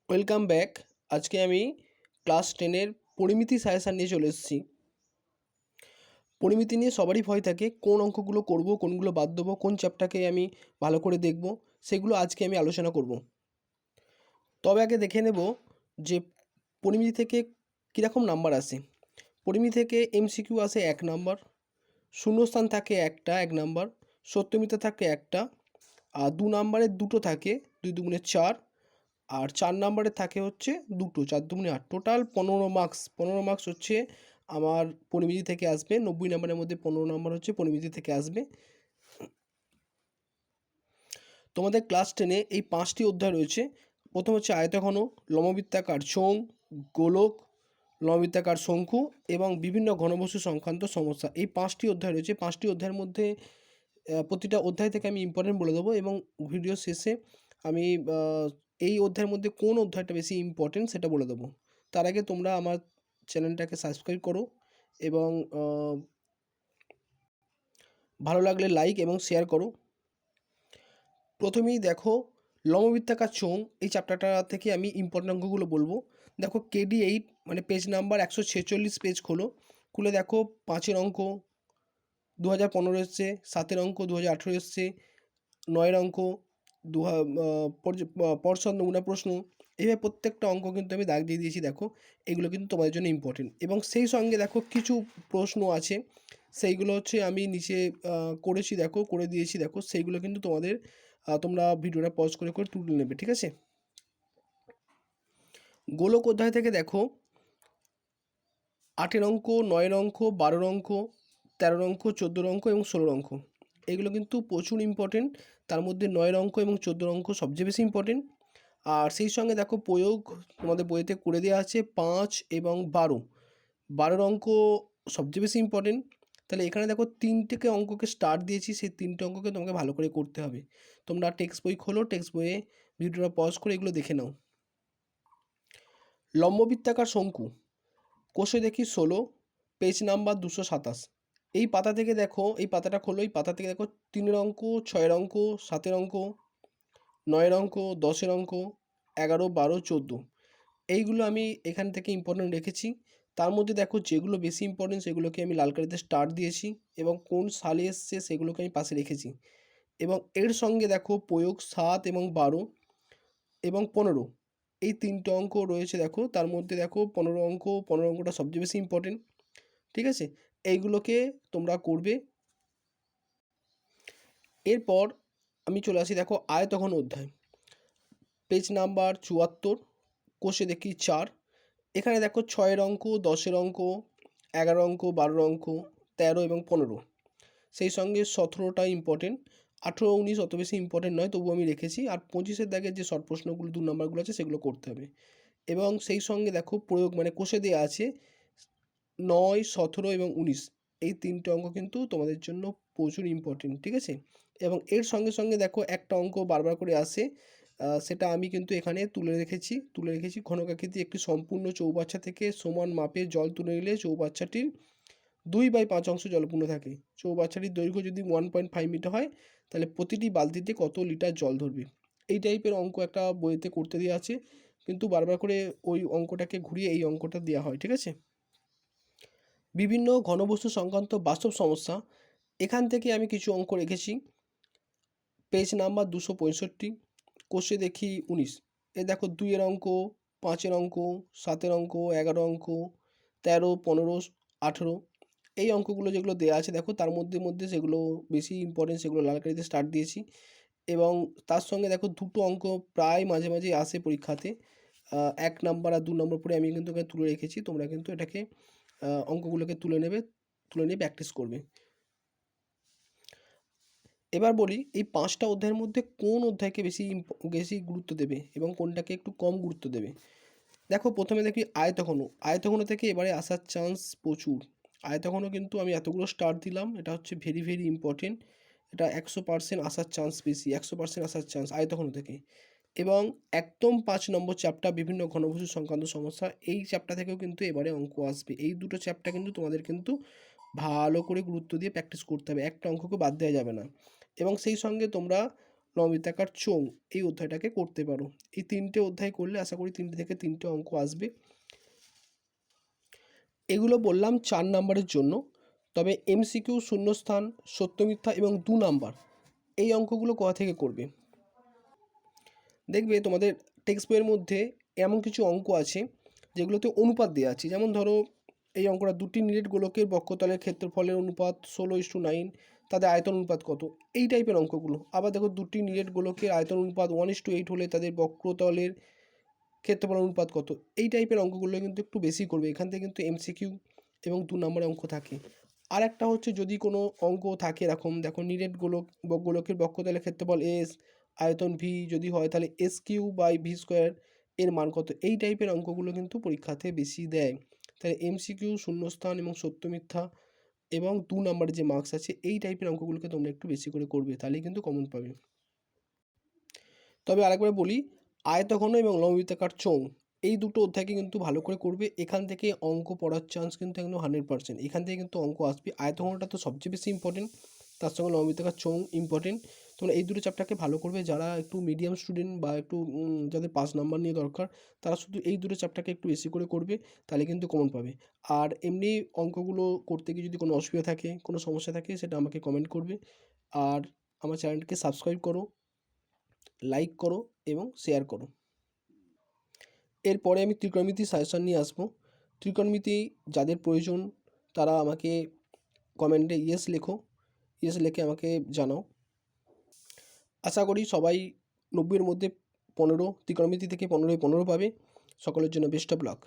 Welcome back. আজকে আমি class 10-এর পরিমিতি suggestion নিয়ে চলে এসেছি। পরিমিতি নিয়ে সবারই ভয় থাকে, কোন অঙ্কগুলো করব, কোনগুলো বাদ দেবো, কোন চ্যাপ্টারকে আমি ভালো করে দেখব, সেগুলো আজকে আমি আলোচনা করব। তবে আগে দেখে নেব যে পরিমিতি থেকে কীরকম নাম্বার আসে। পরিমিতি থেকে এমসিকিউ আসে 1 নাম্বার, শূন্যস্থান থাকে একটা 1 নাম্বার, সত্যমিথ্যা থাকে একটা, আর 2 নাম্বারের দুটো থাকে, 2 দুগুণে 4, আর 4 নাম্বারের থাকে হচ্ছে দুটো, 4 দুগুণে 8, টোটাল 15 মার্কস। 15 মার্কস হচ্ছে আমার পরিমিতি থেকে আসবে। 90 নাম্বারের মধ্যে 15 নাম্বার হচ্ছে পরিমিতি থেকে আসবে। তোমাদের ক্লাস 10-এ এই 5টি অধ্যায় রয়েছে। প্রথম হচ্ছে আয়তঘন, লম্ববৃত্তাকার চোঙ, গোলক, লম্ববৃত্তাকার শঙ্কু এবং বিভিন্ন ঘনবস্তু সংক্রান্ত সমস্যা। এই 5টি অধ্যায় রয়েছে। 5টি অধ্যায়ের মধ্যে প্রতিটা অধ্যায় থেকে আমি ইম্পর্টেন্ট বলে দেবো এবং ভিডিও শেষে আমি এই অধ্যায়ের মধ্যে কোন অধ্যায়টা বেশি ইম্পর্টেন্ট সেটা বলে দেবো। তার আগে তোমরা আমার চ্যানেলটাকে সাবস্ক্রাইব করো এবং ভালো লাগলে লাইক এবং শেয়ার করো। প্রথমেই দেখো লম্ববৃত্তাকার চোঙ, এই চ্যাপ্টারটা থেকে আমি ইম্পর্টেন্ট অঙ্কগুলো বলবো। দেখো কেডি 8 মানে পেজ নাম্বার 146 পেজ খোলো, খুলে দেখো 5-এর অঙ্ক 2015 এসছে, 7-এর অঙ্ক 2018 এসছে, 9-এর অঙ্ক পর্ষদ নমুনা প্রশ্ন। এইভাবে প্রত্যেকটা অঙ্ক কিন্তু আমি দাগ দিয়ে দিয়েছি। দেখো এগুলো কিন্তু তোমাদের জন্য ইম্পর্টেন্ট এবং সেই সঙ্গে দেখো কিছু প্রশ্ন আছে, সেইগুলো হচ্ছে আমি নিচে করেছি, দেখো করে দিয়েছি। দেখো সেইগুলো কিন্তু তোমাদের তোমরা ভিডিওটা পজ করে করে তুলে নেবে, ঠিক আছে। গোলক অধ্যায় থেকে দেখো 8-এর অঙ্ক, 9-এর অঙ্ক, 12-এর অঙ্ক, 13-এর অঙ্ক, 14-এর অঙ্ক এবং 16-এর অঙ্ক, এগুলো কিন্তু প্রচুর ইম্পর্টেন্ট। তার মধ্যে 9-এর অঙ্ক এবং 14-এর অঙ্ক সবচেয়ে বেশি ইম্পর্টেন্ট। আর সেই সঙ্গে দেখো প্রয়োগ তোমাদের বইতে করে দেওয়া আছে 5 এবং 12। 12-এর অঙ্ক সবচেয়ে বেশি ইম্পর্টেন্ট। তাহলে এখানে দেখো 3টে অঙ্ককে স্টার্ট দিয়েছি, সেই 3টে অঙ্ককে তোমাকে ভালো করে করতে হবে। তোমরা টেক্সট বই খোলো, টেক্সট বইয়ে ভিডিওটা পজ করে এগুলো দেখে নাও। লম্ববৃত্তাকার শঙ্কু, কোষে দেখি 16, পেজ নাম্বার 227। এই পাতা থেকে দেখো, এই পাতাটা খোলো, এই পাতা থেকে দেখো 3-এর অঙ্ক, 6-এর অঙ্ক, 7-এর অঙ্ক, 9-এর অঙ্ক, 10-এর অঙ্ক, 11, 12, 14, এইগুলো আমি এখান থেকে ইম্পর্টেন্ট রেখেছি। তার মধ্যে দেখো যেগুলো বেশি ইম্পর্টেন্ট সেগুলোকে আমি লাল কালিতে স্টার দিয়েছি এবং কোন সালে এসছে সেগুলোকে আমি পাশে রেখেছি। এবং এর সঙ্গে দেখো প্রয়োগ 7 এবং 12 এবং 15, এই 3টে অঙ্ক রয়েছে। দেখো তার মধ্যে দেখো 15 অঙ্কটা সবচেয়ে বেশি ইম্পর্টেন্ট, ঠিক আছে। এইগুলোকে তোমরা করবে। এরপর আমি চলে আসি দেখো আয়তঘন অধ্যায়, পেজ নাম্বার 74, কোষে দেখি 4। এখানে দেখো 6-এর অঙ্ক, 10-এর অঙ্ক, 11 অঙ্ক, 12 অঙ্ক, 13 এবং 15, সেই সঙ্গে 17টা ইম্পর্টেন্ট। 18, 19 অত বেশি ইম্পর্টেন্ট নয়, তবু আমি রেখেছি। আর 25-এর দাগের যে শর্ট প্রশ্নগুলো 2 নম্বরগুলো আছে সেগুলো করতে হবে। এবং সেই সঙ্গে দেখো প্রয়োগ মানে কোষে দেওয়া আছে 9, 17 এবং 19, এই 3টে অঙ্ক কিন্তু তোমাদের জন্য প্রচুর ইম্পর্টেন্ট, ঠিক আছে। এবং এর সঙ্গে সঙ্গে দেখো একটা অঙ্ক বারবার করে আসে, সেটা আমি কিন্তু এখানে তুলে রেখেছি ঘনকাকৃতি একটি সম্পূর্ণ চৌবাচ্চা থেকে সমান মাপের জল তুলে নিলে চৌবাচ্চাটির 2/5 অংশ জলপূর্ণ থাকে। চৌবাচ্চাটির দৈর্ঘ্য যদি 1.5 মিটার হয়, তাহলে প্রতিটি বালতিতে কত লিটার জল ধরবে। এই টাইপের অঙ্ক একটা বইতে করতে দেওয়া আছে, কিন্তু বারবার করে ওই অঙ্কটাকে ঘুরিয়ে এই অঙ্কটা দেওয়া হয়, ঠিক আছে। বিভিন্ন ঘনবস্তু সংক্রান্ত বাস্তব সমস্যা, এখান থেকে আমি কিছু অঙ্ক রেখেছি। পেজ নাম্বার 265, কোষে দেখি 19। এ দেখো 2-এর অঙ্ক, 5-এর অঙ্ক, 7-এর অঙ্ক, 11 অঙ্ক, 13, 15, 18, এই অঙ্কগুলো যেগুলো দেওয়া আছে দেখো তার মধ্যে যেগুলো বেশি ইম্পর্টেন্ট সেগুলো লাল কালিতে স্টার দিয়েছি। এবং তার সঙ্গে দেখো দুটো অঙ্ক প্রায় মাঝে মাঝে আসে পরীক্ষাতে, 1 নাম্বার আর 2 নম্বর পরে আমি কিন্তু এখানে তুলে রেখেছি। তোমরা কিন্তু এটাকে অঙ্কগুলোকে তুলে নিয়ে প্র্যাকটিস করবে। এবার বলি এই 5টা অধ্যায়ের মধ্যে কোন অধ্যায়কে বেশি গুরুত্ব দেবে এবং কোনটাকে একটু কম গুরুত্ব দেবে। দেখো প্রথমে দেখি আয়তঘন। আয়তঘন থেকে এবারে আসার চান্স প্রচুর। আয়তঘন কিন্তু আমি এতগুলো স্টার দিলাম, এটা হচ্ছে ভেরি ভেরি ইম্পর্টেন্ট। এটা 100% আসার চান্স বেশি, 100% আসার চান্স আয়তঘন থেকে। এবং একদম 5 নম্বর চ্যাপ্টার বিভিন্ন ঘনবস্তু সংক্রান্ত সমস্যা, এই চ্যাপ্টার থেকেও কিন্তু এবারে অঙ্ক আসবে। এই দুটো চ্যাপ্টার কিন্তু তোমাদের কিন্তু ভালো করে গুরুত্ব দিয়ে প্র্যাকটিস করতে হবে, একটা অঙ্ককে বাদ দেওয়া যাবে না। এবং সেই সঙ্গে তোমরা লববৃত্তাকার চোঙ এই অধ্যায়টাকে করতে পারো। এই 3টে অধ্যায় করলে আশা করি 3টে থেকে 3টে অঙ্ক আসবে। এগুলো বললাম 4 নাম্বারের জন্য। তবে এমসিকিউ, শূন্যস্থান, সত্য মিথ্যা এবং 2 নাম্বার এই অঙ্কগুলো কোথা থেকে করবে? দেখবে তোমাদের টেক্সট বইয়ের মধ্যে এমন কিছু অঙ্ক আছে যেগুলোতে অনুপাত দেওয়া আছে। যেমন ধরো এই অঙ্কটা, দুটি নিরেট গোলকের বক্ষতলের ক্ষেত্রফলের অনুপাত 16:9, তাদের আয়তন অনুপাত কত? এই টাইপের অঙ্কগুলো। আবার দেখো দুটি নিরেট গোলকের আয়তন অনুপাত 1:8 হলে তাদের বক্রতলের ক্ষেত্রফল অনুপাত কত? এই টাইপের অঙ্কগুলো কিন্তু একটু বেশি করবে। এখান থেকে কিন্তু এমসিকিউ এবং 2 নম্বরের অঙ্ক থাকে। আর একটা হচ্ছে, যদি কোনো অঙ্ক থাকে এরকম, দেখো নিরেট গোলকের বক্ষতলের ক্ষেত্রফল এস, আয়তন ভি যদি হয় তাহলে S Q by V square এর মান কত? এই টাইপের অঙ্কগুলো কিন্তু পরীক্ষাতে বেশি দেয়। তাহলে এমসিকিউ, শূন্যস্থান এবং সত্য মিথ্যা এবং 2 নম্বরের যে মার্কস আছে এই টাইপের অঙ্কগুলোকে তোমরা একটু বেশি করে করবে, তাহলেই কিন্তু কমন পাবে। তবে আরেকবার বলি, আয়তঘন এবং লম্ববৃত্তাকার চোঙ এই দুটো অধ্যায়কে কিন্তু ভালো করে করবে। এখান থেকে অঙ্ক পড়ার চান্স কিন্তু একদম 100%। এখান থেকে কিন্তু অঙ্ক আসবে। আয়তঘনটা তো সবচেয়ে বেশি ইম্পর্টেন্ট, তার সঙ্গে লম্ববৃত্তাকার চোঙ ইম্পর্টেন্ট। তোমরা এই দুটো চ্যাপ্টারকে ভালো করবে। যারা একটু মিডিয়াম স্টুডেন্ট বা একটু যাদের 5 নাম্বার নিয়ে দরকার, তারা শুধু এই দুটো চ্যাপ্টারকে একটু বেশি করে করবে, তাহলে কিন্তু কমন পাবে। আর এমনি অঙ্কগুলো করতে গিয়ে যদি কোনো অসুবিধা থাকে, কোনো সমস্যা থাকে, সেটা আমাকে কমেন্ট করবে। আর আমার চ্যানেলটিকে সাবস্ক্রাইব করো, লাইক করো এবং শেয়ার করো। এরপরে আমি ত্রিকোণমিতি সাজেশন নিয়ে আসবো। ত্রিকোণমিতি যাদের প্রয়োজন তারা আমাকে কমেন্টে ইয়েস লেখো, ইয়েস লিখে আমাকে জানাও। আশা করি সবাই 90-এর মধ্যে 15, ত্রিকোণমিতি থেকে 15-এ 15 পাবে। সকলের জন্য বেস্ট অফ লাক।